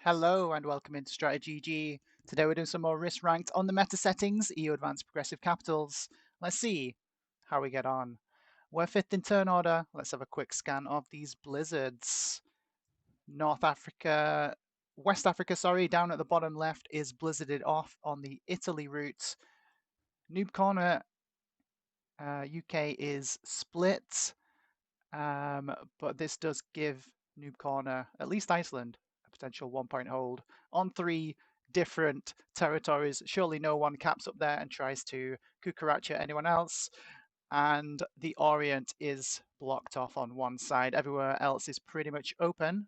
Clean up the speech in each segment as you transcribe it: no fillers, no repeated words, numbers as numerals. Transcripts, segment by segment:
Hello and welcome into StratiGG. Today we're doing some more risk ranked on the meta settings, EU Advanced Progressive Capitals. Let's see how we get on. We're fifth in turn order. Let's have a quick scan of these blizzards. North Africa, West Africa, sorry, down at the bottom left is blizzarded off on the Italy route. Noob Corner, UK is split, but this does give Noob Corner, at least Iceland, a potential 1 point hold on 3 different territories. Surely no one caps up there and tries to Cucaracha anyone else. And the Orient is blocked off on one side. Everywhere else is pretty much open.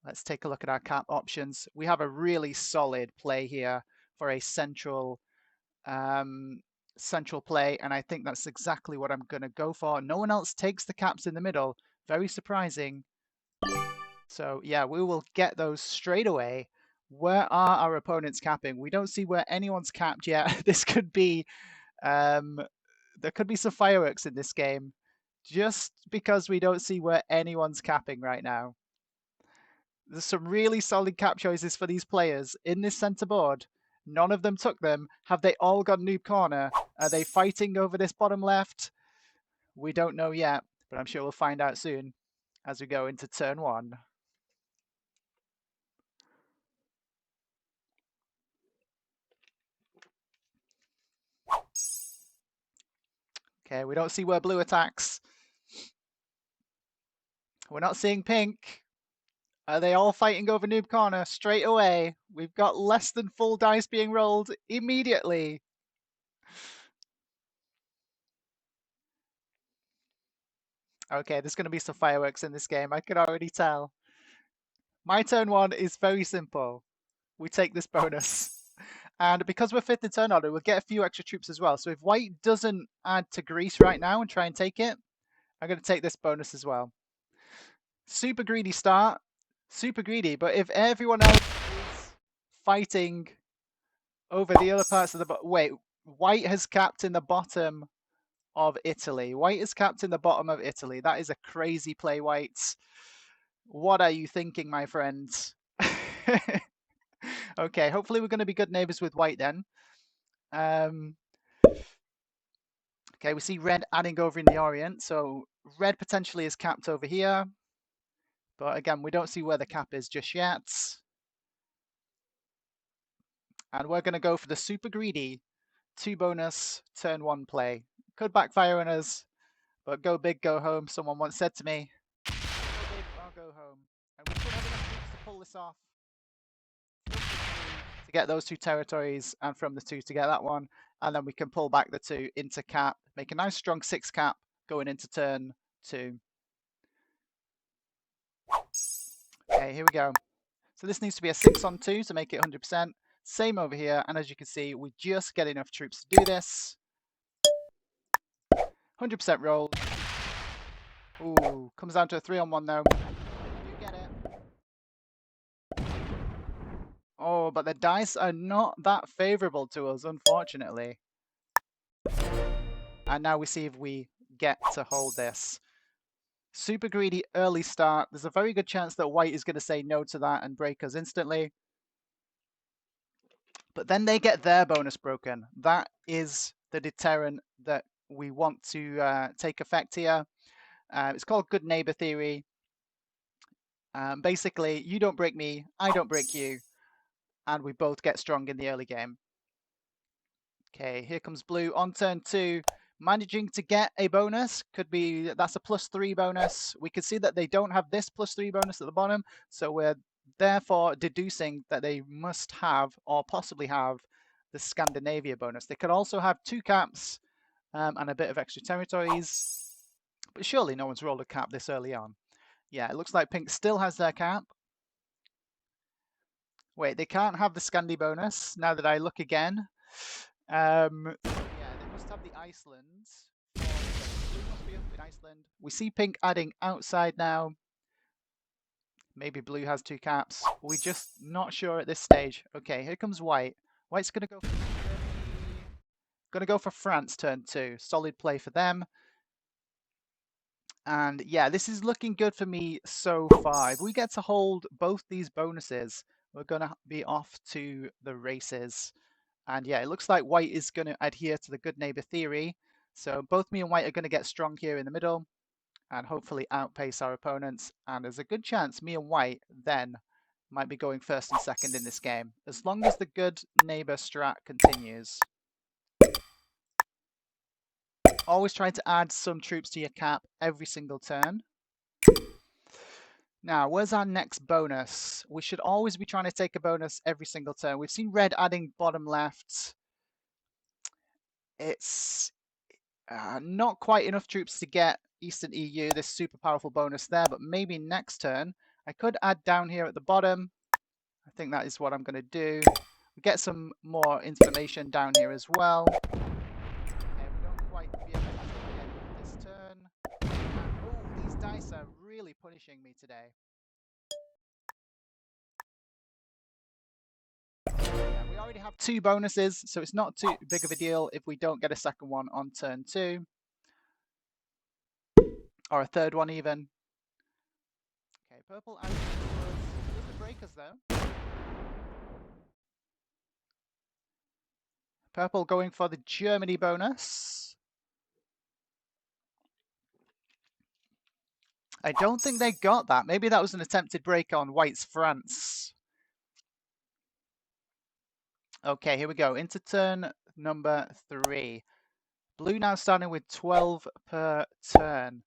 Let's take a look at our cap options. We have a really solid play here for a central central play, and I think that's exactly what I'm going to go for. No one else takes the caps in the middle. Very surprising. So yeah, we will get those straight away. Where are our opponents capping? We don't see where anyone's capped yet. This could be, there could be some fireworks in this game, just because we don't see where anyone's capping right now. There's some really solid cap choices for these players in this centre board. None of them took them. Have they all got noob corner? Are they fighting over this bottom left? We don't know yet, but I'm sure we'll find out soon as we go into turn 1. Okay, we don't see where blue attacks. We're not seeing pink. Are they all fighting over noob corner straight away? We've got less than full dice being rolled immediately. Okay, there's going to be some fireworks in this game. I can already tell. My turn 1 is very simple. We take this bonus. And because we're fifth in turn order, we'll get a few extra troops as well. So if white doesn't add to Greece right now and try and take it, I'm going to take this bonus as well. Super greedy start. Super greedy. But if everyone else is fighting over the other parts of the... Wait, white has capped in the bottom of Italy. White is capped in the bottom of Italy. That is a crazy play, whites. What are you thinking, my friends? Okay, hopefully we're going to be good neighbors with white then. Okay, we see red adding over in the Orient, so red potentially is capped over here. But again, we don't see where the cap is just yet. And we're going to go for the super greedy 2 bonus turn 1 play. Could backfire on us, but go big, go home. Someone once said to me, go big or go home. And we should have enough troops to pull this off. To get those 2 territories, and from the 2 to get that one. And then we can pull back the 2 into cap, make a nice strong 6 cap going into turn 2. Okay, here we go. So this needs to be a 6 on 2 to make it 100%. Same over here, and as you can see, we just get enough troops to do this. 100% roll. Ooh, comes down to a 3 on 1 though. You get it. Oh, but the dice are not that favorable to us, unfortunately. And now we see if we get to hold this. Super greedy early start. There's a very good chance that white is going to say no to that and break us instantly. But then they get their bonus broken. That is the deterrent that we want to take effect here. It's called good neighbor theory. Basically, you don't break me, I don't break you, and we both get strong in the early game. Okay, here comes blue on turn 2. Managing to get a bonus could be, that's a +3 bonus. We can see that they don't have this +3 bonus at the bottom, so we're therefore deducing that they must have or possibly have the Scandinavia bonus. They could also have 2 caps and a bit of extra territories, but surely no one's rolled a cap this early on. Yeah, it looks like pink still has their cap. Wait, they can't have the Scandi bonus now that I look again. Yeah, they must have the Iceland. Blue must be up in Iceland. We see pink adding outside now. Maybe blue has 2 caps. We're just not sure at this stage. Okay, here comes white. White's gonna go for Germany. Gonna go for France turn 2. Solid play for them. And yeah, this is looking good for me so far. If we get to hold both these bonuses, we're going to be off to the races. And yeah, it looks like white is going to adhere to the good neighbor theory. So both me and white are going to get strong here in the middle and hopefully outpace our opponents. And there's a good chance me and white then might be going first and second in this game, as long as the good neighbor strat continues. Always try to add some troops to your cap every single turn. Now, where's our next bonus? We should always be trying to take a bonus every single turn. We've seen red adding bottom left. It's not quite enough troops to get Eastern EU, this super powerful bonus there, but maybe next turn I could add down here at the bottom. I think that is what I'm going to do. Get some more information down here as well. Okay, we don't quite be able to get this turn. Oh, these dice are really punishing me today. Yeah, we already have 2 bonuses, so it's not too big of a deal if we don't get a second one on turn 2. Or a third one even. Okay, purple and the breakers though. Purple going for the Germany bonus. I don't think they got that. Maybe that was an attempted break on white's France. Okay, here we go. Into turn number 3. Blue now starting with 12 per turn.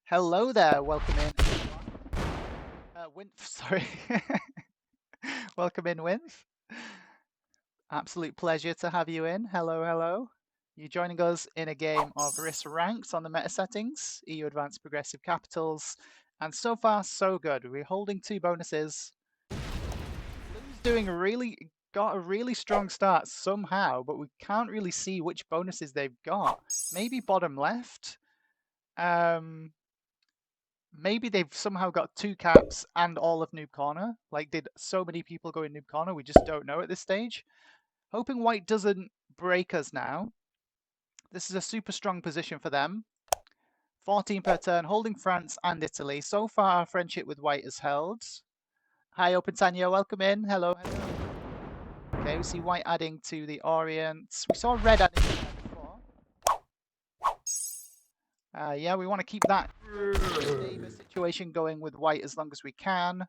Hello there, welcome in. Winf, sorry. Welcome in, Winf. Absolute pleasure to have you in. Hello, hello. You're joining us in a game of Risk Ranked on the meta settings, EU Advanced Progressive Capitals, and so far so good. We're holding 2 bonuses. Blue's got a really strong start somehow, but we can't really see which bonuses they've got. Maybe bottom left. Maybe they've somehow got 2 caps and all of Noob Corner. Like, did so many people go in Noob Corner? We just don't know at this stage. Hoping white doesn't break us now. This is a super strong position for them. 14 per turn, holding France and Italy. So far, our friendship with white is held. Hi, Open Tanya, welcome in. Hello, hello. Okay, we see white adding to the Orient. We saw red adding to there before. Yeah, we want to keep that neighbor situation going with white as long as we can.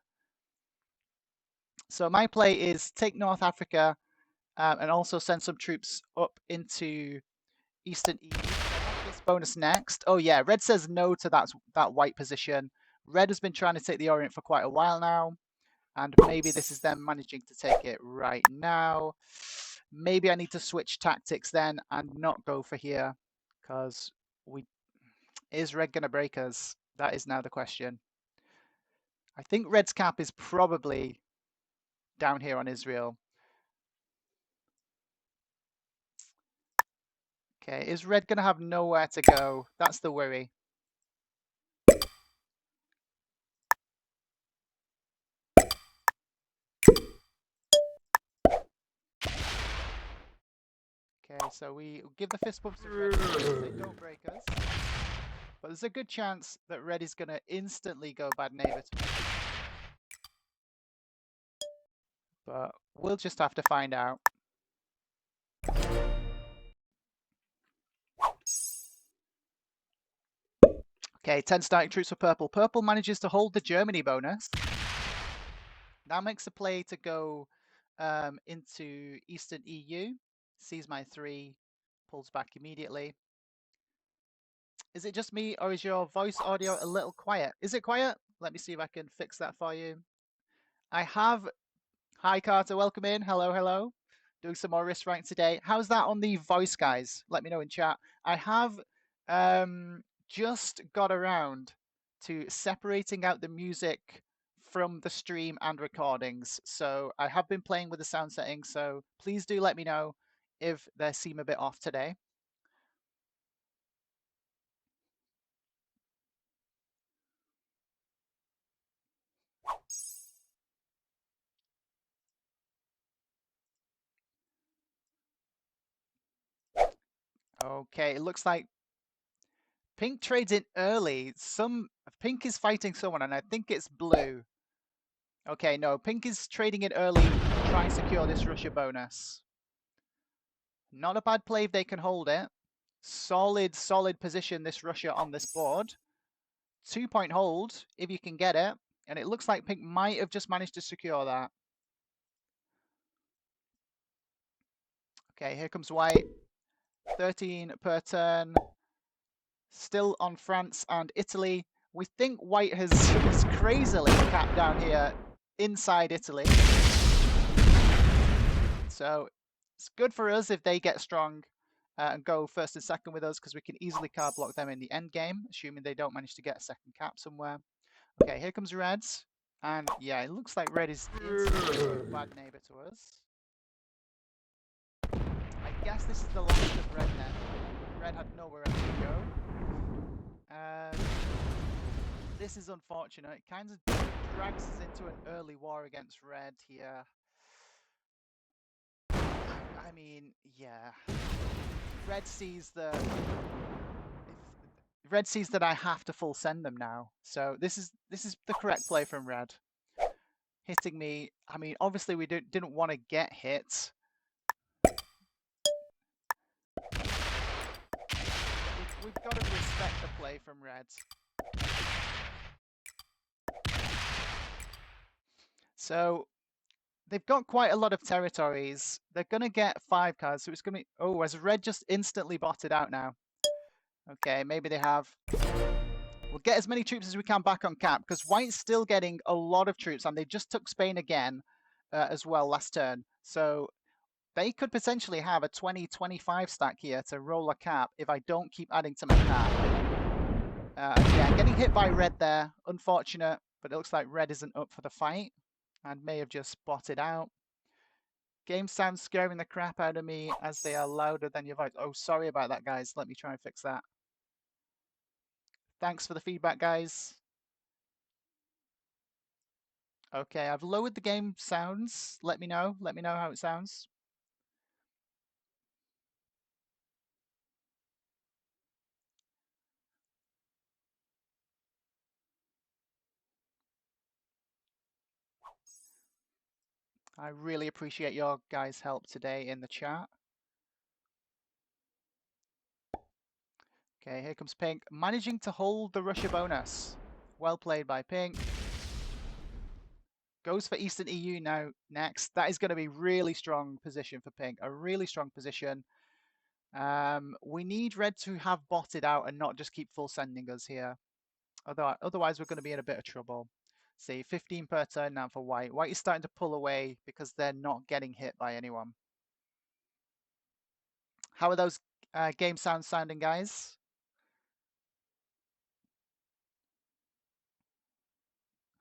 So my play is take North Africa and also send some troops up into Eastern EU. This bonus next. Oh yeah, red says no to that white position. Red has been trying to take the Orient for quite a while now, and maybe this is them managing to take it right now. Maybe I need to switch tactics then and not go for here, because is red going to break us? That is now the question. I think red's cap is probably down here on Israel. Okay, is red going to have nowhere to go? That's the worry. Okay, so we give the fist bumps to red so they don't break us. But there's a good chance that red is going to instantly go bad neighbor. But we'll just have to find out. Okay, 10 starting troops for purple. Purple manages to hold the Germany bonus. That makes a play to go into Eastern EU. Sees my 3, pulls back immediately. Is it just me, or is your voice audio a little quiet? Is it quiet? Let me see if I can fix that for you. I have... Hi, Carter. Welcome in. Hello, hello. Doing some more Risk Rank today. How's that on the voice, guys? Let me know in chat. I have just got around to separating out the music from the stream and recordings. So I have been playing with the sound settings. So please do let me know if they seem a bit off today. Okay, it looks like pink trades in early. Pink is fighting someone, and I think it's blue. Okay, no, pink is trading it early to try and secure this Russia bonus. Not a bad play if they can hold it. Solid position, this Russia on this board. 2-point hold, if you can get it. And it looks like pink might have just managed to secure that. Okay, here comes white. 13 per turn. Still on France and Italy. We think white has crazily capped down here inside Italy. So it's good for us if they get strong and go first and second with us, because we can easily card block them in the end game, assuming they don't manage to get a second cap somewhere. Okay, here comes reds. And yeah, it looks like red is instantly a bad neighbor to us. I guess this is the last of red then. Red had nowhere else to go. This is unfortunate. It kind of drags us into an early war against red here. I mean, yeah. Red sees that I have to full send them now. So this is the correct play from red. Hitting me. I mean, obviously we didn't want to get hit. We've got to respect the play from red. So they've got quite a lot of territories. They're going to get 5 cards, so it's going to be... Oh, has red just instantly botted out now? Okay, maybe they have. We'll get as many troops as we can back on cap, because white's still getting a lot of troops, and they just took Spain again as well last turn. So they could potentially have a 20-25 stack here to roll a cap if I don't keep adding to my cap. Yeah, getting hit by red there. Unfortunate, but it looks like red isn't up for the fight and may have just botted out. Game sounds scaring the crap out of me as they are louder than your voice. Oh, sorry about that, guys. Let me try and fix that. Thanks for the feedback, guys. Okay, I've lowered the game sounds. Let me know. Let me know how it sounds. I really appreciate your guys' help today in the chat. Okay, here comes pink. Managing to hold the Russia bonus. Well played by pink. Goes for Eastern EU now next. That is going to be really strong position for pink. A really strong position. We need red to have botted out and not just keep full sending us here. Otherwise, we're going to be in a bit of trouble. See, 15 per turn now for white. White is starting to pull away because they're not getting hit by anyone. How are those game sounds sounding, guys?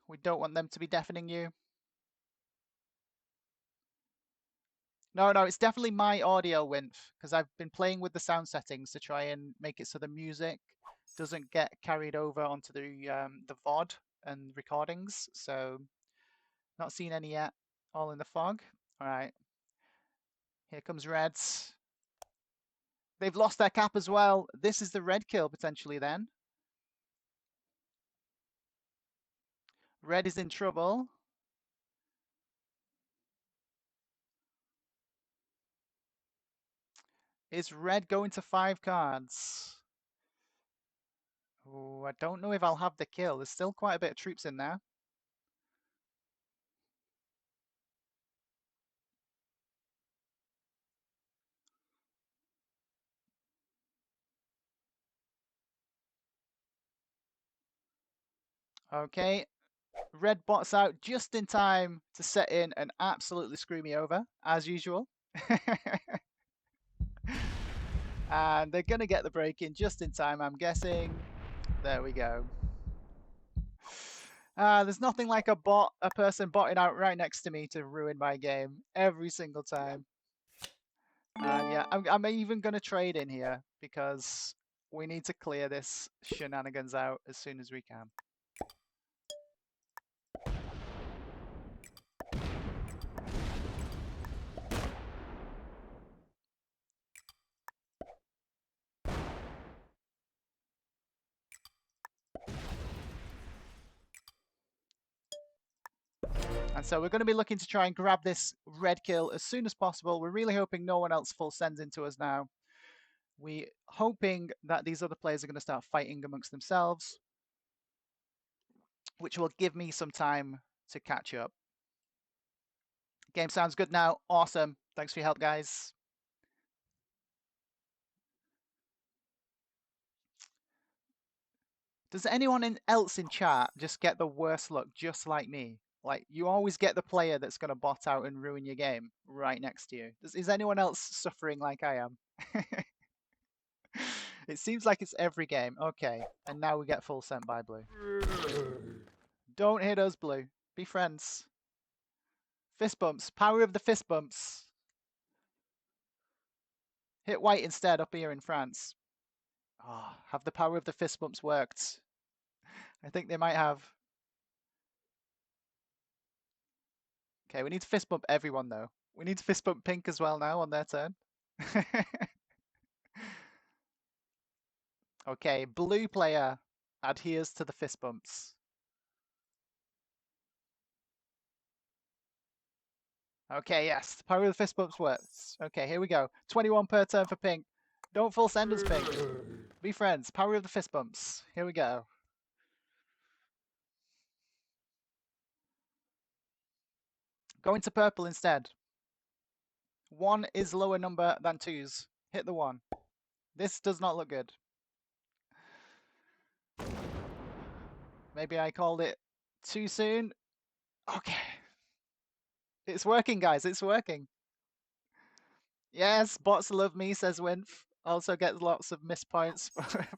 We don't want them to be deafening you. No, it's definitely my audio, Winf, because I've been playing with the sound settings to try and make it so the music doesn't get carried over onto the VOD and recordings. So, not seen any yet. All in the fog. All right. Here comes reds. They've lost their cap as well. This is the red kill potentially then. Red is in trouble. Is red going to 5 cards? Oh, I don't know if I'll have the kill. There's still quite a bit of troops in there. Okay, red bots out just in time to set in and absolutely screw me over, as usual. And they're going to get the break in just in time, I'm guessing. There we go. There's nothing like a person botting out right next to me to ruin my game every single time. Yeah, I'm even going to trade in here because we need to clear this shenanigans out as soon as we can. And so we're going to be looking to try and grab this red kill as soon as possible. We're really hoping no one else full sends into us now. We're hoping that these other players are going to start fighting amongst themselves, which will give me some time to catch up. Game sounds good now. Awesome. Thanks for your help, guys. Does anyone else in chat just get the worst luck just like me? Like, you always get the player that's going to bot out and ruin your game right next to you. Is anyone else suffering like I am? It seems like it's every game. Okay, and now we get full sent by blue. Don't hit us, blue. Be friends. Fist bumps. Power of the fist bumps. Hit white instead up here in France. Oh, have the power of the fist bumps worked? I think they might have. Okay, we need to fist bump everyone, though. We need to fist bump pink as well now on their turn. Okay, blue player adheres to the fist bumps. Okay, yes, the power of the fist bumps works. Okay, here we go. 21 per turn for pink. Don't full send us, pink. Be friends. Power of the fist bumps. Here we go. Go into purple instead. 1 is lower number than 2's. Hit the 1. This does not look good. Maybe I called it too soon. Okay. It's working, guys. It's working. Yes, bots love me, says Winf. Also gets lots of missed points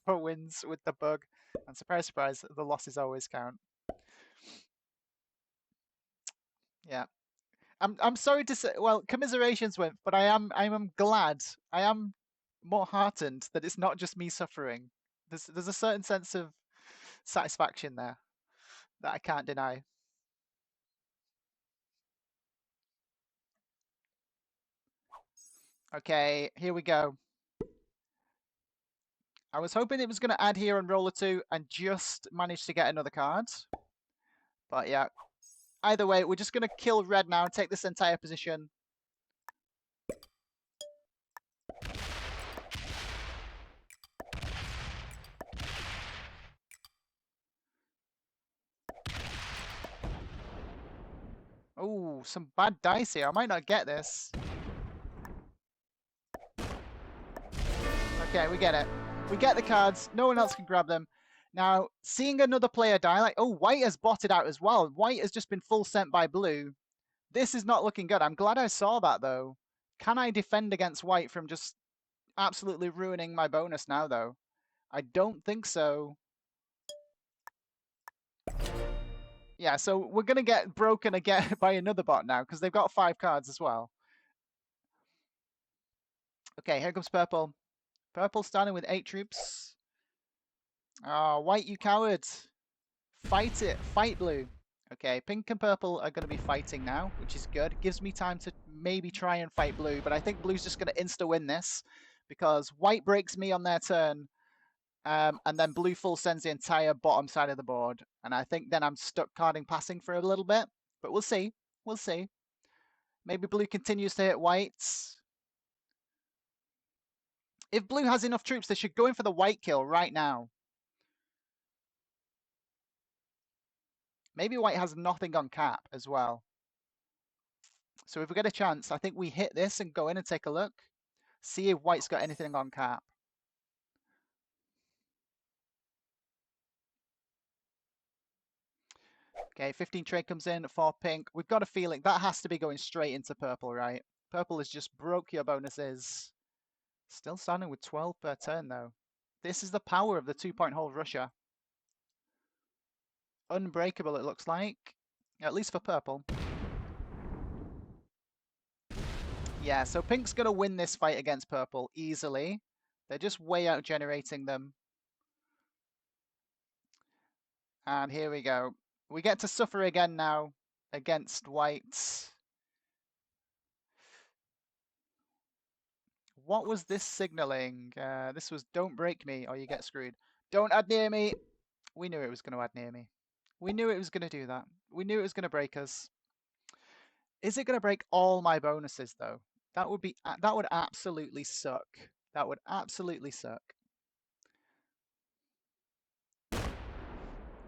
for wins with the bug. And surprise, surprise, the losses always count. Yeah. I'm sorry to say, well, commiserations, Winf, but I am glad. I am more heartened that it's not just me suffering. There's a certain sense of satisfaction there that I can't deny. Okay, here we go. I was hoping it was going to add here on roller 2 and just manage to get another card. But yeah, either way, we're just going to kill red now and take this entire position. Oh, some bad dice here. I might not get this. Okay, we get it. We get the cards. No one else can grab them. Now, seeing another player die, like, oh, white has botted out as well. White has just been full sent by blue. This is not looking good. I'm glad I saw that, though. Can I defend against white from just absolutely ruining my bonus now, though? I don't think so. Yeah, so we're going to get broken again by another bot now because they've got 5 cards as well. Okay, here comes purple. Purple starting with 8 troops. Oh, white, you coward. Fight it. Fight blue. Okay, pink and purple are going to be fighting now, which is good. It gives me time to maybe try and fight blue, but I think blue's just going to insta-win this because white breaks me on their turn, and then blue full sends the entire bottom side of the board. And I think then I'm stuck carding passing for a little bit, but we'll see. We'll see. Maybe blue continues to hit whites. If blue has enough troops, they should go in for the white kill right now. Maybe white has nothing on cap as well. So if we get a chance, I think we hit this and go in and take a look. See if white's got anything on cap. Okay, 15 trade comes in for pink. We've got a feeling that has to be going straight into purple, right? Purple has just broke your bonuses. Still standing with 12 per turn, though. This is the power of the 2-point hold Russia. Unbreakable, it looks like. At least for purple. Yeah, so pink's going to win this fight against purple easily. They're just way out generating them. And here we go. We get to suffer again now against white. What was this signaling? This was don't break me or you get screwed. Don't add near me. We knew it was going to add near me. We knew it was going to do that. We knew it was going to break us. Is it going to break all my bonuses, though? That would absolutely suck. That would absolutely suck.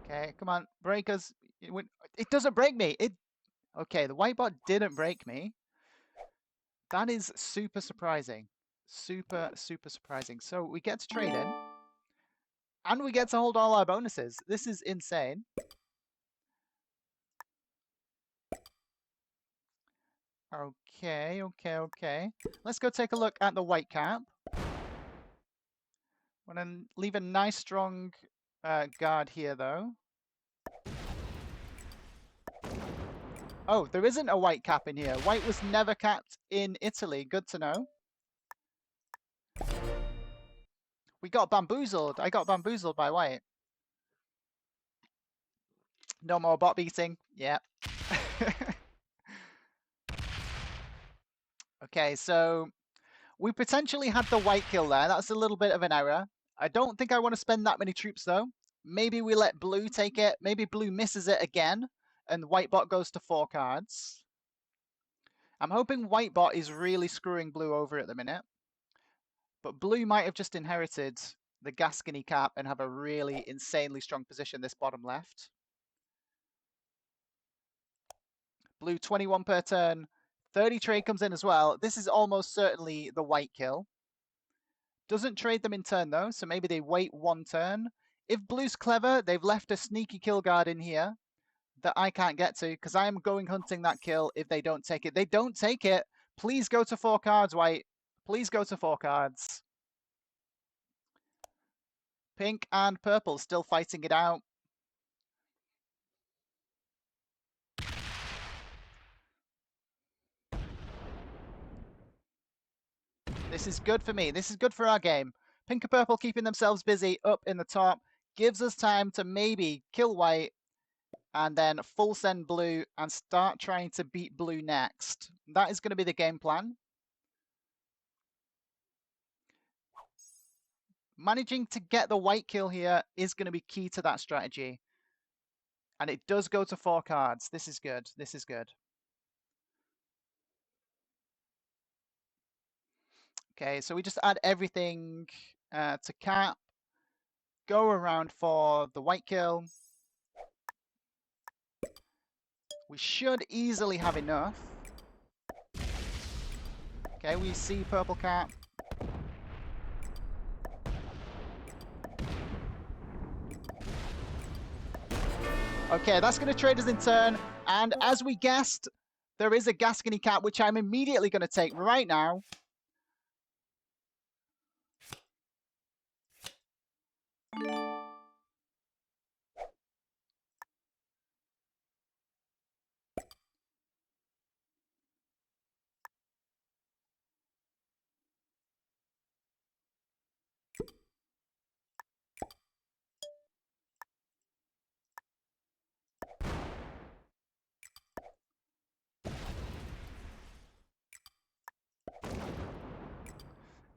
Okay, come on, break us. It doesn't break me. Okay, the white bot didn't break me. That is super surprising. Super, super surprising. So we get to trade in. And we get to hold all our bonuses. This is insane. Okay, okay, okay. Let's go take a look at the white cap. I'm going to leave a nice strong guard here, though. Oh, there isn't a white cap in here. White was never capped in Italy. Good to know. We got bamboozled. I got bamboozled by white. No more bot beating. Yeah. Okay, so we potentially had the white kill there. That's a little bit of an error. I don't think I want to spend that many troops, though. Maybe we let blue take it. Maybe blue misses it again, and white bot goes to 4 cards. I'm hoping white bot is really screwing blue over at the minute. But blue might have just inherited the Gascony cap and have a really insanely strong position this bottom left. Blue 21 per turn. 30 trade comes in as well. This is almost certainly the white kill. Doesn't trade them in turn though, so maybe they wait 1 turn. If blue's clever, they've left a sneaky kill guard in here that I can't get to because I am going hunting that kill if they don't take it. They don't take it. Please go to 4 cards, white. Please go to 4 cards. Pink and purple still fighting it out. This is good for me. This is good for our game. Pink and purple keeping themselves busy up in the top. Gives us time to maybe kill white and then full send blue and start trying to beat blue next. That is going to be the game plan. Managing to get the white kill here is going to be key to that strategy. And it does go to 4 cards. This is good. This is good. Okay, so we just add everything to cap. Go around for the white kill. We should easily have enough. Okay, we see purple cap. Okay, that's going to trade us in turn. And as we guessed, there is a Gascony cap, which I'm immediately going to take right now.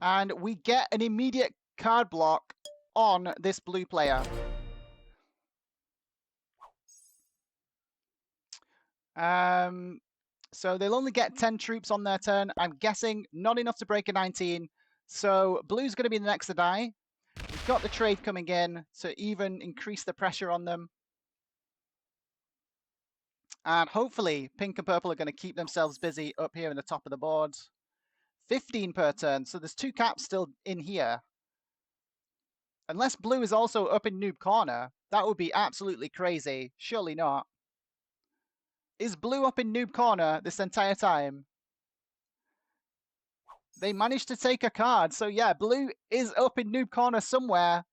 And we get an immediate card block on this blue player. So they'll only get 10 troops on their turn. I'm guessing not enough to break a 19. So blue's going to be the next to die. We've got the trade coming in to even increase the pressure on them. And hopefully pink and purple are going to keep themselves busy up here in the top of the board. 15 per turn, so there's 2 caps still in here. Unless blue is also up in noob corner, that would be absolutely crazy. Surely not. Is blue up in noob corner this entire time? They managed to take a card, so yeah, blue is up in noob corner somewhere.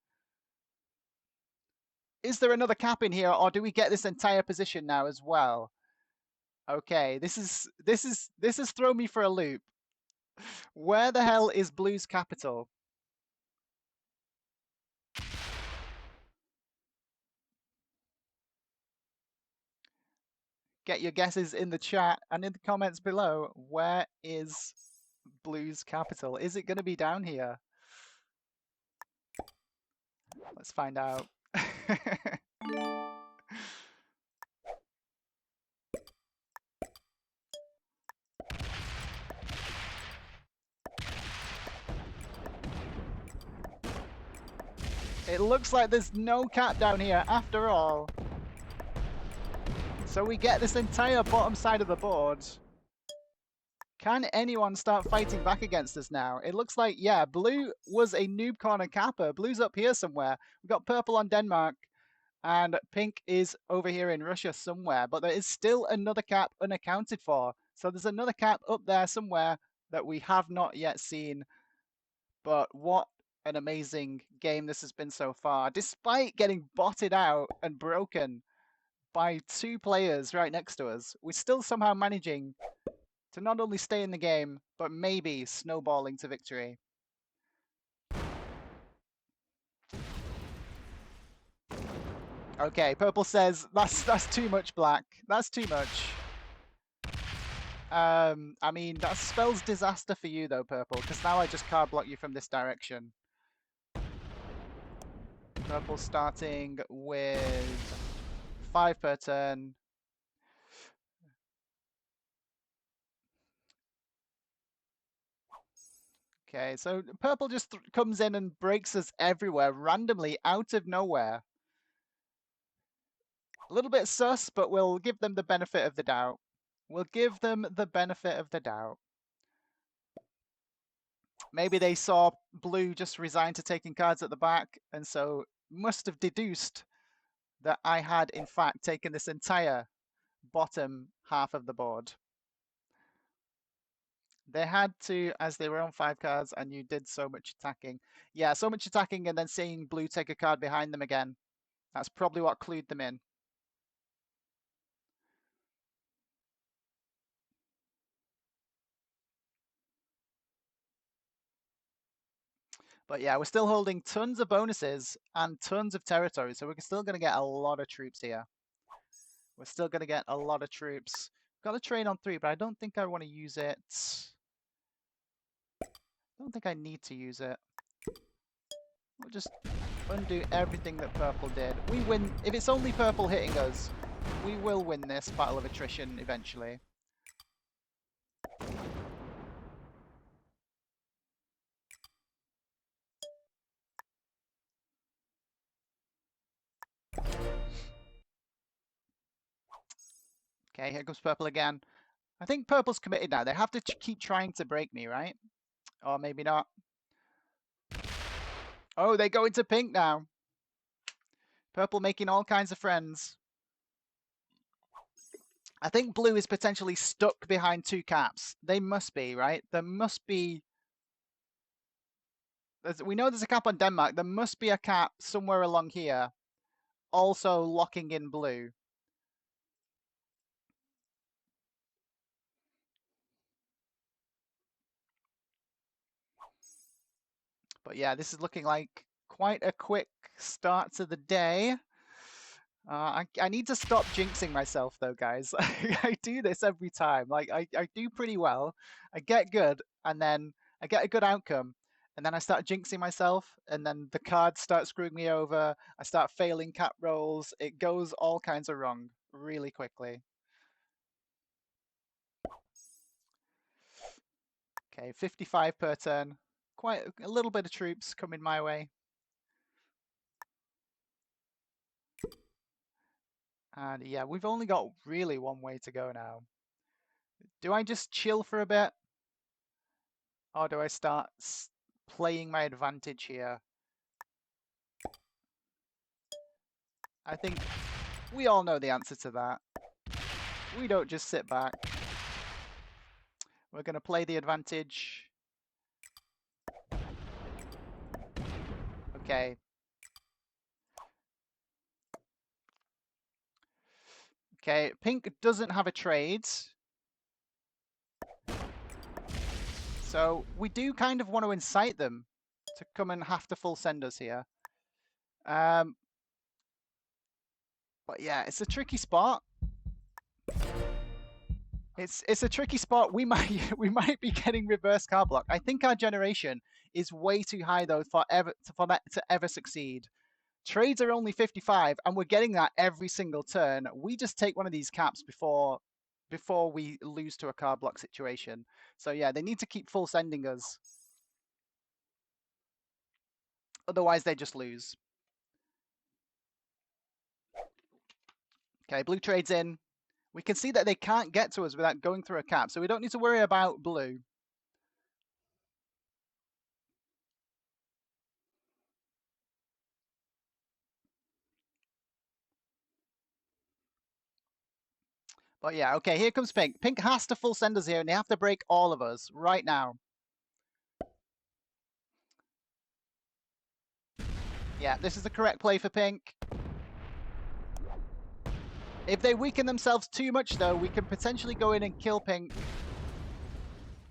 Is there another cap in here, or do we get this entire position now as well? Okay, this has thrown me for a loop. Where the hell is blue's capital? Get your guesses in the chat and in the comments below. Where is blue's capital? Is it going to be down here? Let's find out. It looks like there's no cat down here after all. So we get this entire bottom side of the board. Can anyone start fighting back against us now? It looks like, yeah, blue was a noob corner capper. Blue's up here somewhere. We've got purple on Denmark, and pink is over here in Russia somewhere. But there is still another cap unaccounted for. So there's another cap up there somewhere that we have not yet seen. But what an amazing game this has been so far. Despite getting botted out and broken by two players right next to us, we're still somehow managing to not only stay in the game, but maybe snowballing to victory. Okay, purple says that's too much, black. That's too much. I mean, that spells disaster for you though, purple, because now I just card block you from this direction. Purple starting with 5 per turn. Okay, so purple just comes in and breaks us everywhere, randomly, out of nowhere. A little bit sus, but we'll give them the benefit of the doubt. We'll give them the benefit of the doubt. Maybe they saw blue just resign to taking cards at the back, and so must have deduced that I had, in fact, taken this entire bottom half of the board. They had to, as they were on 5 cards, and you did so much attacking. Yeah, so much attacking, and then seeing blue take a card behind them again. That's probably what clued them in. But yeah, we're still holding tons of bonuses and tons of territory, so we're still going to get a lot of troops here. We're still going to get a lot of troops. Got a train on 3, but I don't think I want to use it. I don't think I need to use it. We'll just undo everything that purple did. We win. If it's only purple hitting us, we will win this battle of attrition eventually. Okay, here comes purple again. I think purple's committed now. They have to keep trying to break me, right? Or maybe not. Oh, they go into pink now. Purple making all kinds of friends. I think blue is potentially stuck behind 2 caps. They must be, right? There must be... We know there's a cap on Denmark. There must be a cap somewhere along here also locking in blue. But yeah, this is looking like quite a quick start to the day. I need to stop jinxing myself though, guys. I do this every time. Like I do pretty well. I get good, and then I get a good outcome, and then I start jinxing myself, and then the cards start screwing me over. I start failing cap rolls. It goes all kinds of wrong really quickly. Okay, 55 per turn. Quite a little bit of troops coming my way. And yeah, we've only got really one way to go now. Do I just chill for a bit? Or do I start playing my advantage here? I think we all know the answer to that. We don't just sit back. We're going to play the advantage. Okay. Okay, pink doesn't have a trade. So we do kind of want to incite them to come and have to full send us here. But yeah, it's a tricky spot. It's a tricky spot. We might be getting reverse card block. I think our generation is way too high though for that to ever succeed. Trades are only 55, and we're getting that every single turn. We just take one of these caps before we lose to a card block situation. So yeah, they need to keep full sending us. Otherwise, they just lose. Okay, blue trades in. We can see that they can't get to us without going through a cap, so we don't need to worry about blue. But yeah, okay, here comes pink. Pink has to full send us here, and they have to break all of us right now. Yeah, this is the correct play for pink. If they weaken themselves too much, though, we can potentially go in and kill pink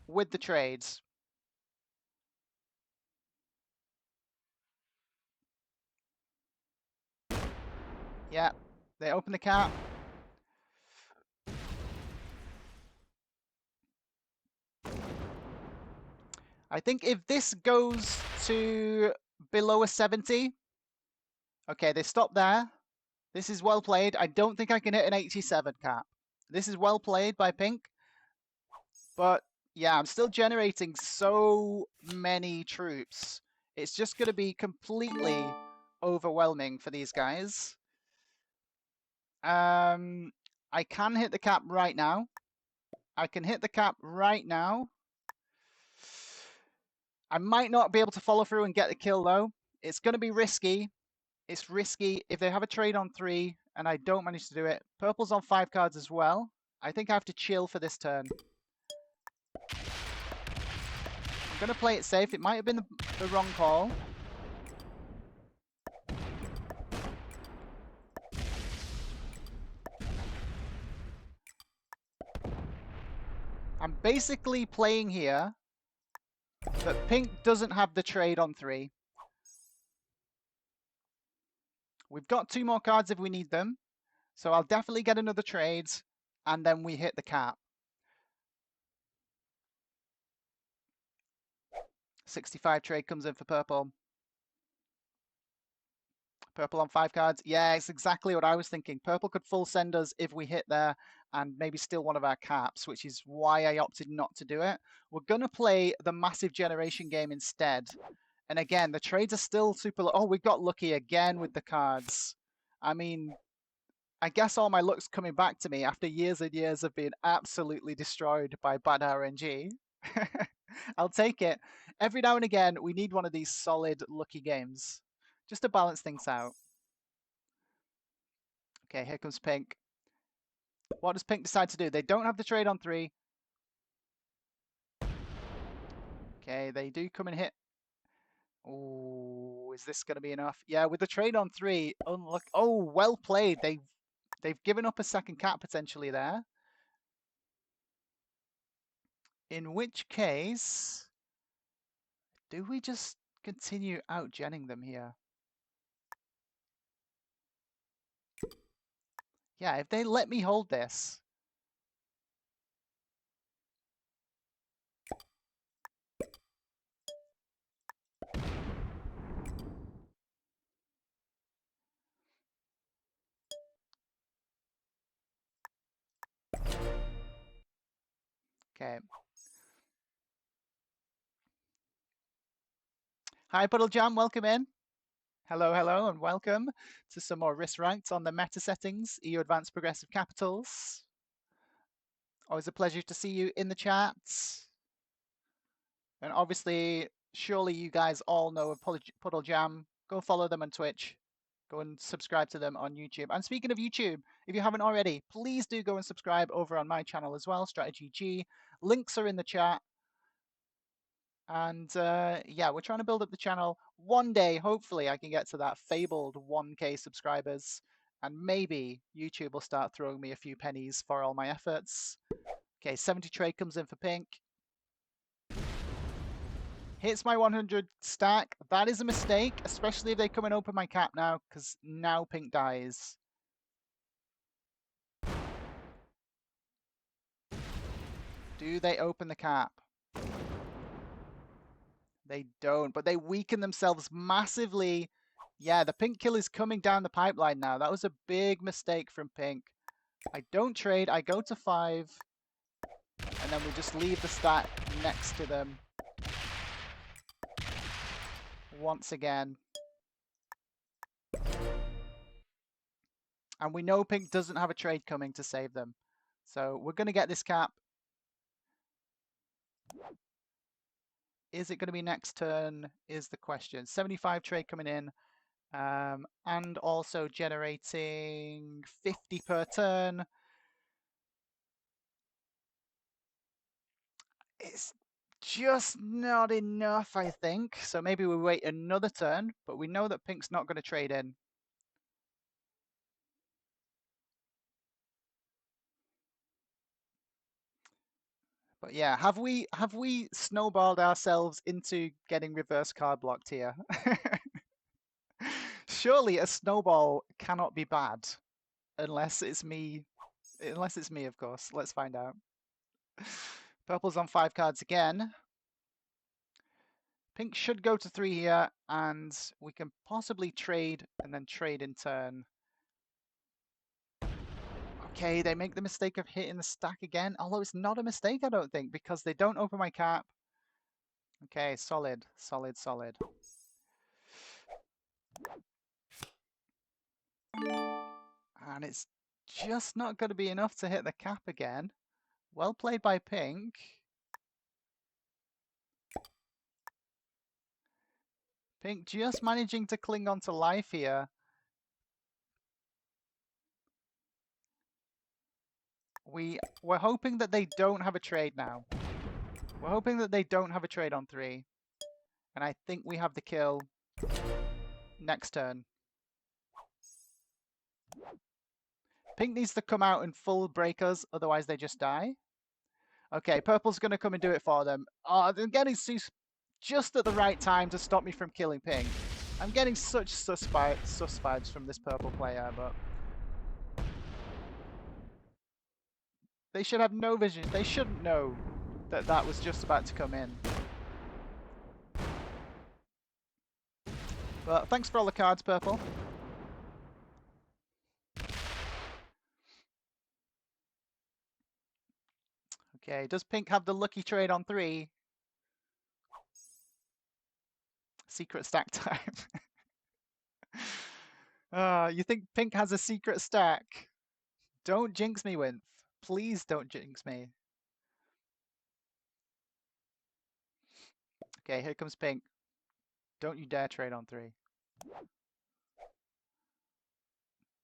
with the trades. Yeah, they open the cap. I think if this goes to below a 70, okay, they stop there. This is well played. I don't think I can hit an 87 cap. This is well played by pink. But yeah, I'm still generating so many troops. It's just going to be completely overwhelming for these guys. I can hit the cap right now. I can hit the cap right now. I might not be able to follow through and get the kill, though. It's going to be risky. It's risky. If they have a trade on 3 and I don't manage to do it, purple's on 5 cards as well. I think I have to chill for this turn. I'm going to play it safe. It might have been the wrong call. I'm basically playing here that pink doesn't have the trade on 3. We've got 2 more cards if we need them. So I'll definitely get another trade, and then we hit the cap. 65 trade comes in for purple. Purple on 5 cards. Yeah, it's exactly what I was thinking. Purple could full send us if we hit there and maybe steal one of our caps, which is why I opted not to do it. We're going to play the massive generation game instead. And again, the trades are still super... Oh, we got lucky again with the cards. I mean, I guess all my luck's coming back to me after years and years of being absolutely destroyed by bad RNG. I'll take it. Every now and again, we need one of these solid lucky games just to balance things out. Okay, here comes pink. What does pink decide to do? They don't have the trade on 3. Okay, they do come and hit. Oh, is this going to be enough? Yeah, with the trade on 3, unlucky. Oh, well played. They've given up a second cap potentially there. In which case, do we just continue outgenning them here? Yeah, if they let me hold this. Okay. Hi, Puddle Jam. Welcome in. Hello, hello, and welcome to some more risk ranked on the meta settings, EU Advanced Progressive Capitals. Always a pleasure to see you in the chat. And obviously, surely you guys all know of Puddle Jam. Go follow them on Twitch. Go and subscribe to them on YouTube. And speaking of YouTube, if you haven't already, please do go and subscribe over on my channel as well, StratiGG. Links are in the chat. And yeah, we're trying to build up the channel. One day, hopefully, I can get to that fabled 1K subscribers. And maybe YouTube will start throwing me a few pennies for all my efforts. Okay, 70 trade comes in for pink. Hits my 100 stack. That is a mistake, especially if they come and open my cap now, because now pink dies. Do they open the cap? They don't, but they weaken themselves massively. Yeah, the pink kill is coming down the pipeline now. That was a big mistake from pink. I don't trade. I go to 5. And then we just leave the stack next to them. Once again. And we know pink doesn't have a trade coming to save them. So we're going to get this cap. Is it going to be next turn is the question. 75 trade coming in. And also generating 50 per turn. It's just not enough, I think. So maybe we wait another turn, but we know that pink's not going to trade in. But yeah, have we snowballed ourselves into getting reverse card blocked here? Surely a snowball cannot be bad unless it's me. Unless it's me, of course. Let's find out. Purple's on 5 cards again. Pink should go to 3 here, and we can possibly trade and then trade in turn. Okay, they make the mistake of hitting the stack again, although it's not a mistake, I don't think, because they don't open my cap. Okay, solid, solid, solid. And it's just not going to be enough to hit the cap again. Well played by pink. Pink just managing to cling on to life here. We're hoping that they don't have a trade now. We're hoping that they don't have a trade on 3. And I think we have the kill next turn. Pink needs to come out and full break us, otherwise they just die. Okay, purple's going to come and do it for them. Oh, they're getting just at the right time to stop me from killing pink. I'm getting such sus vibes from this purple player, but they should have no vision. They shouldn't know that that was just about to come in. But thanks for all the cards, purple. Okay, does pink have the lucky trade on 3? Secret stack time. You think pink has a secret stack? Don't jinx me, Winth. Please don't jinx me. Okay, here comes pink. Don't you dare trade on 3.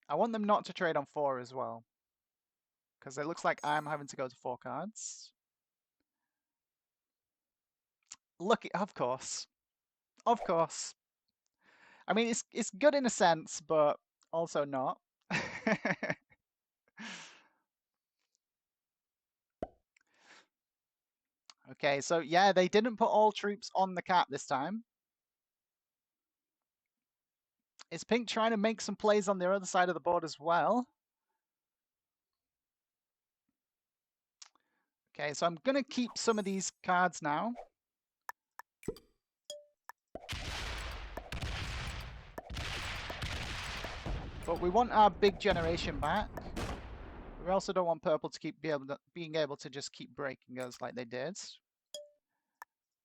I want them not to trade on 4 as well. Because it looks like I'm having to go to 4 cards. Lucky, of course. Of course. I mean, it's good in a sense, but also not. Okay, so yeah, they didn't put all troops on the cap this time. Is pink trying to make some plays on the other side of the board as well? Okay, so I'm going to keep some of these cards now. But we want our big generation back. We also don't want purple to keep being able to just keep breaking us like they did.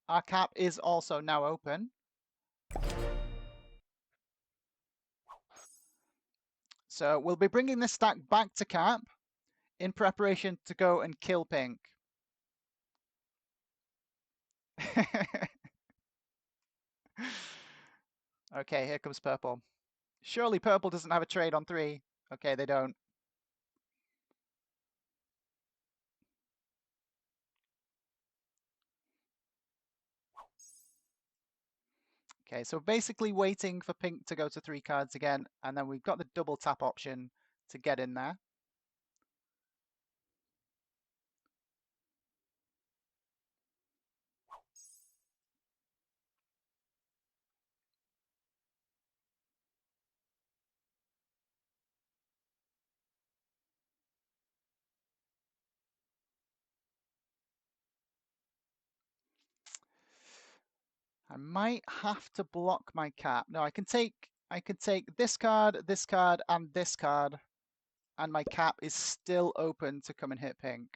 Our cap is also now open. So we'll be bringing this stack back to cap in preparation to go and kill pink. Okay, here comes purple. Surely purple doesn't have a trade on 3. Okay, they don't. Okay, so basically waiting for pink to go to 3 cards again, and then we've got the double tap option to get in there. I might have to block my cap. No, I can take this card, and this card, and my cap is still open to come and hit pink.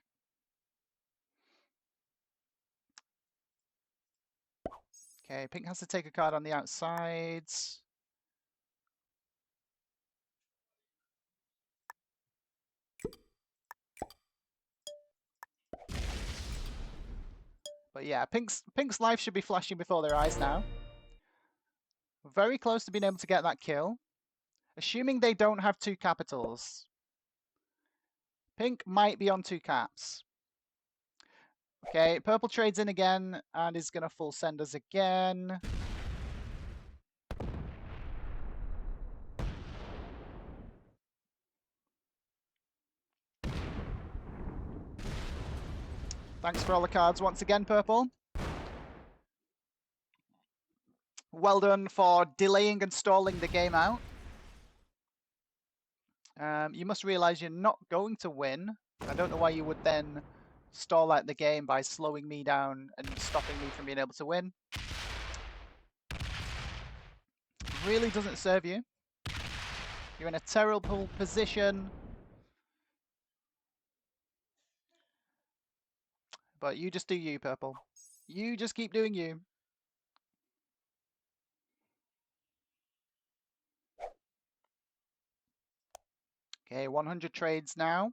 Okay, pink has to take a card on the outside. But yeah, Pink's life should be flashing before their eyes now. Very close to being able to get that kill. Assuming they don't have 2 capitals. Pink might be on 2 caps. Okay, purple trades in again and is going to full send us again. Thanks for all the cards once again, purple. Well done for delaying and stalling the game out. You must realize you're not going to win. I don't know why you would then stall out the game by slowing me down and stopping me from being able to win. Really doesn't serve you. You're in a terrible position. But you just do you, purple. You just keep doing you. Okay, 100 trades now.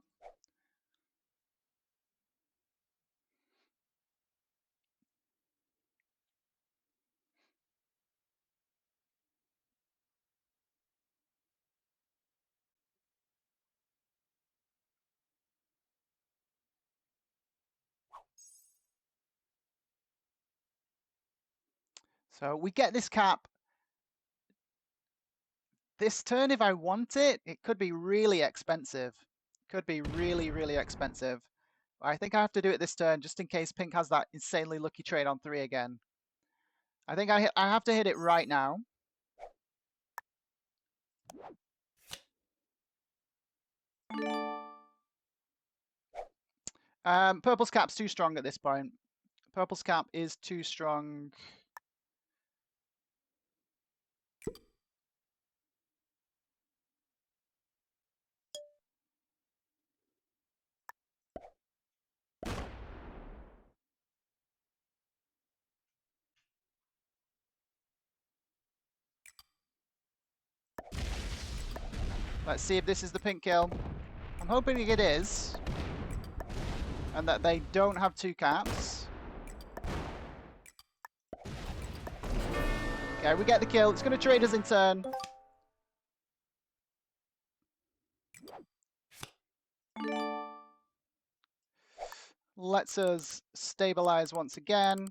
So we get this cap. This turn, if I want it, it could be really expensive. Could be really, really expensive. I think I have to do it this turn just in case Pink has that insanely lucky trade on 3 again. I think I have to hit it right now. Purple's cap's too strong at this point. Purple's cap is too strong. Let's see if this is the pink kill. I'm hoping it is. And that they don't have 2 caps. Okay, we get the kill. It's going to trade us in turn. Lets us stabilize once again.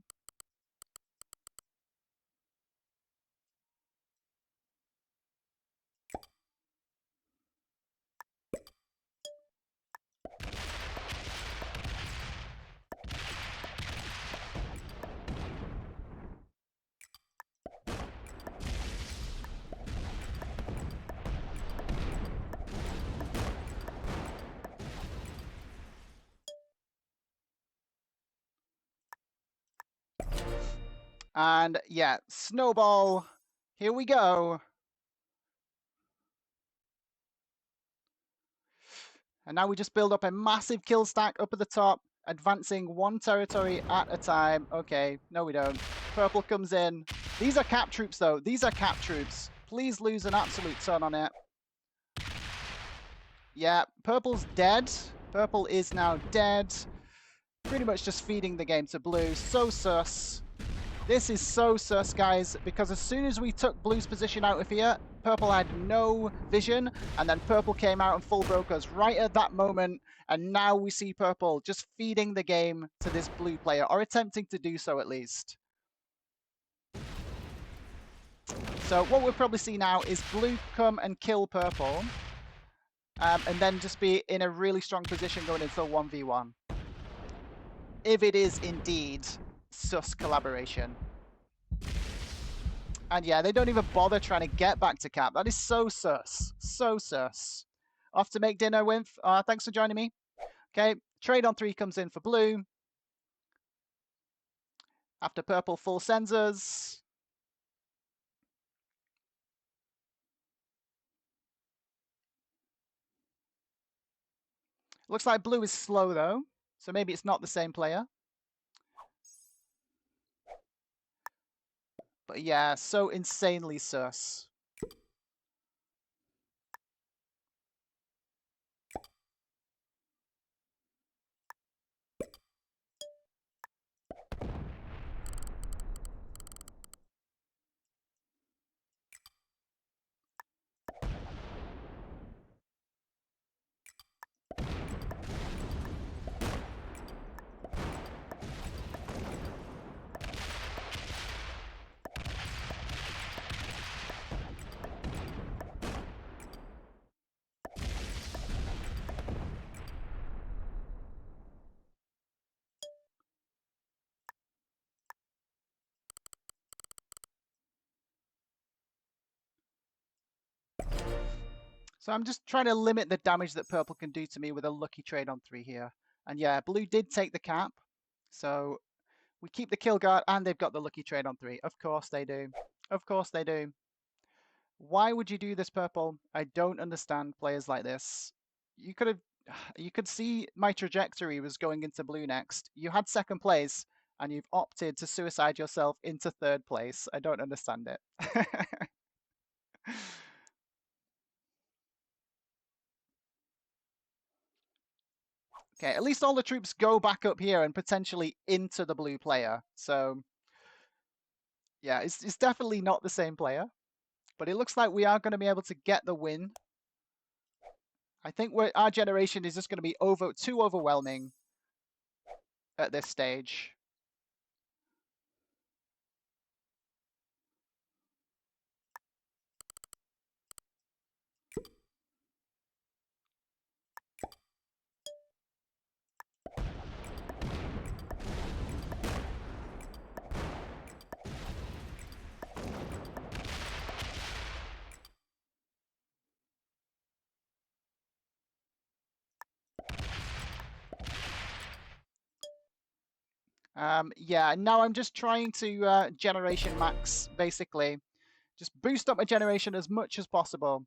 And yeah, snowball. Here we go. And now we just build up a massive kill stack up at the top, advancing 1 territory at a time. Okay, no we don't. Purple comes in. These are cap troops though. These are cap troops. Please lose an absolute ton on it. Yeah, purple's dead. Purple is now dead. Pretty much just feeding the game to blue. So sus. This is so sus, guys, because as soon as we took blue's position out of here, purple had no vision, and then purple came out and full broke us right at that moment, and now we see purple just feeding the game to this blue player, or attempting to do so at least. So what we'll probably see now is blue come and kill purple, and then just be in a really strong position going into a 1v1. If it is indeed sus collaboration. And yeah, they don't even bother trying to get back to cap. That is so sus. So sus. Off to make dinner with. Thanks for joining me. Okay, trade on 3 comes in for blue. After purple full sends us. Looks like blue is slow though. So maybe it's not the same player. But yeah, so insanely sus. So I'm just trying to limit the damage that purple can do to me with a lucky trade on 3 here. And yeah, blue did take the cap. So we keep the kill guard and they've got the lucky trade on 3. Of course they do. Of course they do. Why would you do this, purple? I don't understand players like this. You could see my trajectory was going into blue next. You had second place and you've opted to suicide yourself into third place. I don't understand it. Okay, at least all the troops go back up here and potentially into the blue player. So yeah, it's definitely not the same player. But it looks like we are going to be able to get the win. I think our generation is just going to be too overwhelming at this stage. Yeah, now I'm just trying to generation max, basically. Just boost up my generation as much as possible,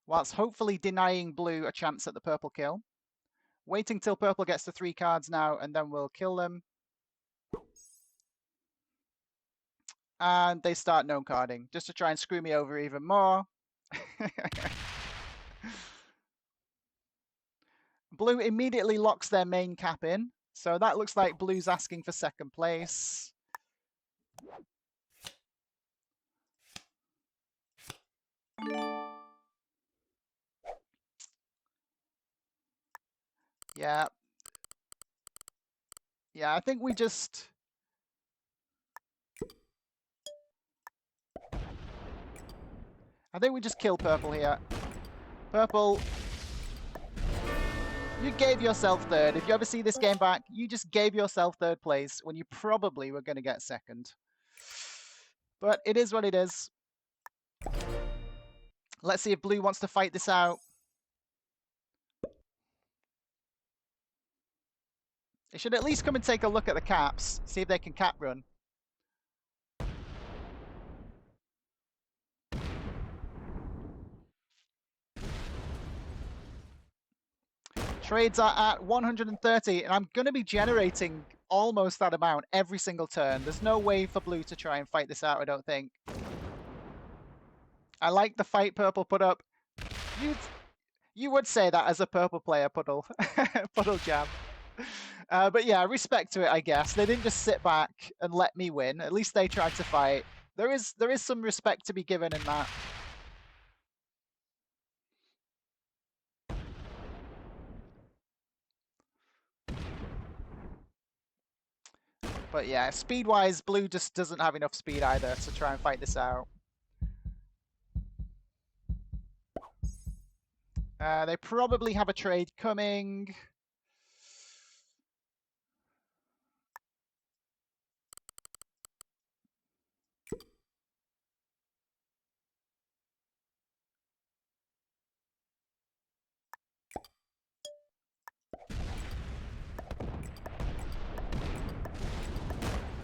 whilst hopefully denying blue a chance at the purple kill. Waiting till purple gets to 3 cards now, and then we'll kill them. And they start no-carding, just to try and screw me over even more. Blue immediately locks their main cap in, so that looks like blue's asking for second place. Yeah. Yeah, I think we just... kill purple here. Purple, you gave yourself third. If you ever see this game back, you just gave yourself third place when you probably were going to get second. But it is what it is. Let's see if blue wants to fight this out. They should at least come and take a look at the caps, see if they can cap run. Trades are at 130, and I'm going to be generating almost that amount every single turn. There's no way for blue to try and fight this out, I don't think. I like the fight purple put up. You would say that as a purple player, Puddle. Puddle jam. But yeah, respect to it, I guess. They didn't just sit back and let me win. At least they tried to fight. There is some respect to be given in that. But yeah, speed-wise, blue just doesn't have enough speed either to try and fight this out. They probably have a trade coming.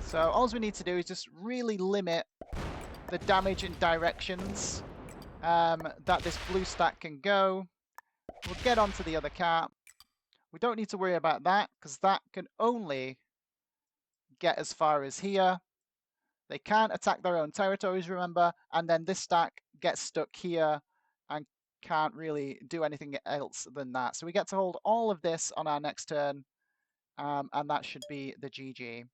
So all we need to do is just really limit the damage and directions that this blue stack can go. We'll get onto the other cap. We don't need to worry about that because that can only get as far as here. They can't attack their own territories, remember, and then this stack gets stuck here and can't really do anything else than that. So we get to hold all of this on our next turn, and that should be the GG.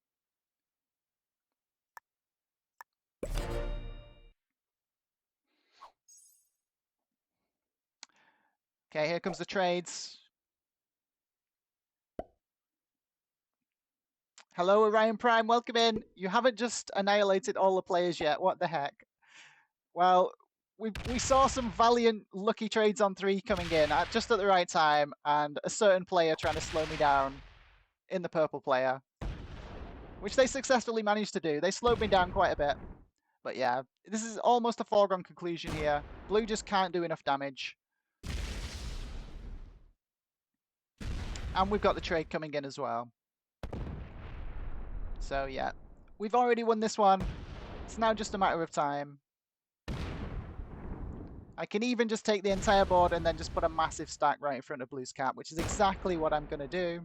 Okay, here comes the trades. Hello, Orion Prime, welcome in. You haven't just annihilated all the players yet. What the heck? Well, we saw some valiant lucky trades on 3 coming in just at the right time, and a certain player trying to slow me down in the purple player, which they successfully managed to do. They slowed me down quite a bit. But yeah, this is almost a foregone conclusion here. Blue just can't do enough damage. And we've got the trade coming in as well. So yeah, we've already won this one. It's now just a matter of time. I can even just take the entire board and then just put a massive stack right in front of Blue's cap, which is exactly what I'm going to do.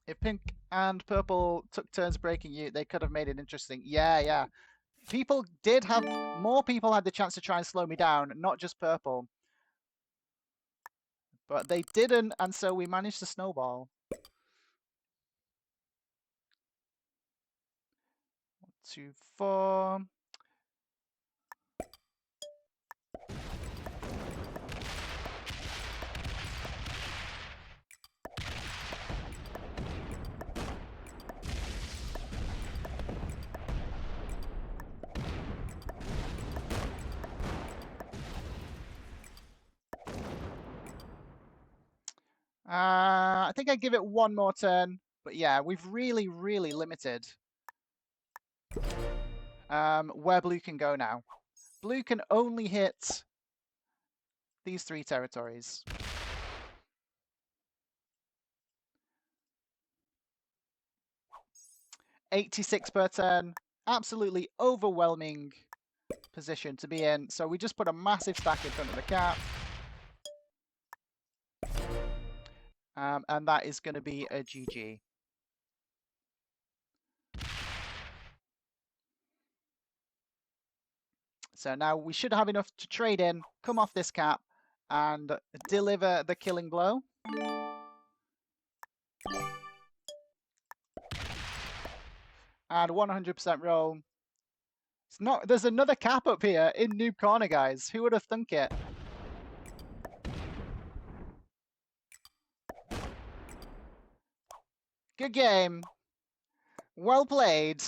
If pink and purple took turns breaking you, they could have made it interesting. Yeah. More people had the chance to try and slow me down, not just purple. But they didn't, and so we managed to snowball. 1, 2, 4. I think I'd give it one more turn. But yeah, we've really, really limited where Blue can go now. Blue can only hit these 3 territories. 86 per turn. Absolutely overwhelming position to be in. So we just put a massive stack in front of the cap. And that is going to be a GG. So now we should have enough to trade in, come off this cap, and deliver the killing blow. And 100% roll. It's not. There's another cap up here in Noob Corner, guys. Who would have thunk it? Good game. Well played.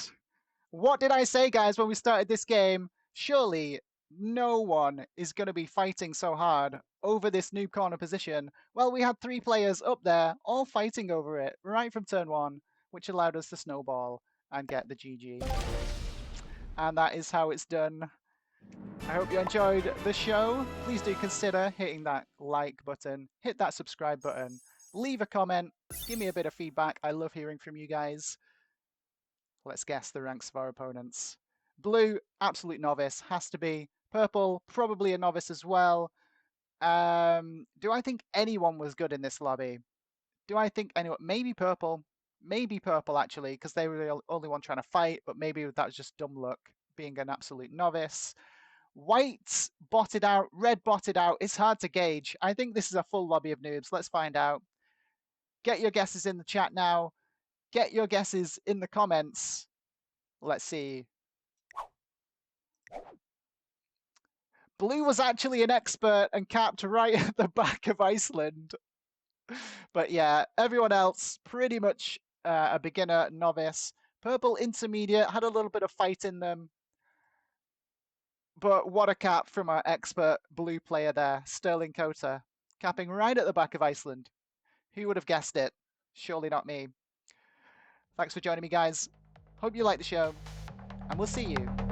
What did I say, guys, when we started this game? Surely no one is going to be fighting so hard over this Noob Corner position. Well, we had 3 players up there, all fighting over it, right from turn 1, which allowed us to snowball and get the GG. And that is how it's done. I hope you enjoyed the show. Please do consider hitting that like button, hit that subscribe button, leave a comment, give me a bit of feedback. I love hearing from you guys. Let's guess the ranks of our opponents. Blue, absolute novice, has to be. Purple, probably a novice as well. Do I think anyone was good in this lobby? Do I think anyone? Maybe purple. Maybe purple, actually, because they were the only one trying to fight, but maybe that was just dumb luck, being an absolute novice. White botted out, red botted out. It's hard to gauge. I think this is a full lobby of noobs. Let's find out. Get your guesses in the chat now. Get your guesses in the comments. Let's see. Blue was actually an expert and capped right at the back of Iceland. But yeah, everyone else pretty much a beginner, novice. Purple intermediate, had a little bit of fight in them. But what a cap from our expert blue player there, Sterling Kota, capping right at the back of Iceland. Who would have guessed it? Surely not me. Thanks for joining me, guys. Hope you like the show, and we'll see you